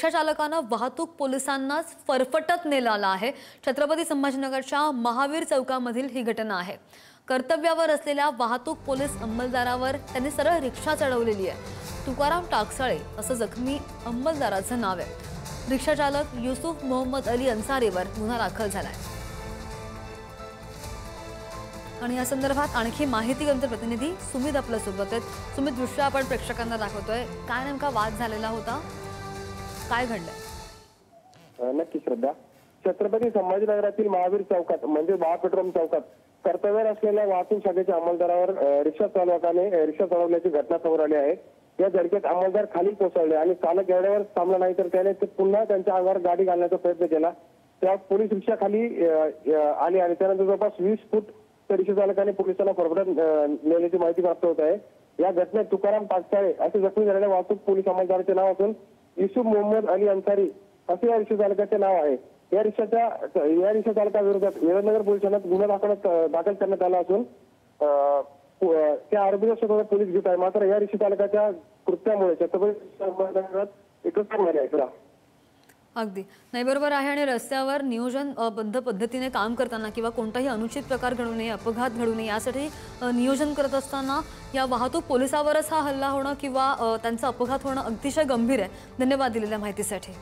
रिक्षाचालकानं वाहतूक पोलिसांनाच फरफटत नेलं आहे। छत्रपती संभाजीनगरच्या महावीर चौकामधील ही घटना आहे। कर्तव्यावर असलेल्या वाहतूक पोलीस अंमलदारावर त्यांनी सरळ रिक्षा चढवलेली आहे। तुकाराम टाकसाळे असं जखमी अंमलदाराचं नाव आहे। रिक्षाचालक युसुफ मोहम्मद अली अन्सारीवर गुन्हा दाखल झालाय। आणि या संदर्भात आणखी माहिती आमचे प्रतिनिधी सुमित आपल्या सोबत आहेत। सुमित, दृश्य आपण प्रेक्षकांना दाखवतोय, काय नेमका वाद झालेला होता, काय घडलं? नक्की श्रद्धा, छत्रपती संभाजीनगरातील महावीर चौकात म्हणजे महापेट्रोल चौकात कर्तव्यावर असलेल्या वाहतूक शाखेच्या अंमलदारावर रिक्षा चालकाने रिक्षा चालवल्याची घटना समोर आली आहे। या धडकेत अंमलदार खाली कोसळले आणि चालक एवढ्यावर थांबला नाही तर त्याने पुन्हा त्यांच्या अंगावर गाडी घालण्याचा प्रयत्न केला। त्या पोलीस रिक्षा खाली आली आणि त्यानंतर जवळपास 20 फूट रिक्षा चालकाने पोलिसांना फरफटत नेल्याची माहिती प्राप्त होत आहे। या घटनेत तुकाराम टाकसाळे असे जखमी झालेल्या वाहतूक पोलीस अंमलदाराचे नाव असून युसुफ मोहम्मद अली अन्सारी असे या रिक्षा चालकाचे नाव आहे। या रिक्षा चालकाविरोधात विराटनगर पोलीस ठाण्यात गुन्हा दाखल करण्यात आला असून त्या आरोपीचा शोध पोलीस घेत आहे। मात्र या रिक्षा चालकाच्या कृत्यामुळे छत्रपती संभाजीनगरात एकच झाले आहे। अगदी नाही, बरोबर आहे। आणि रस्त्यावर नियोजनबद्ध पद्धतीने काम करताना किंवा कोणताही अनुचित प्रकार घडू नये, अपघात घडू नये यासाठी नियोजन करत असताना या वाहतूक पोलिसावरच हा हल्ला होणं किंवा त्यांचा अपघात होणं अतिशय गंभीर आहे। धन्यवाद दिलेल्या माहितीसाठी।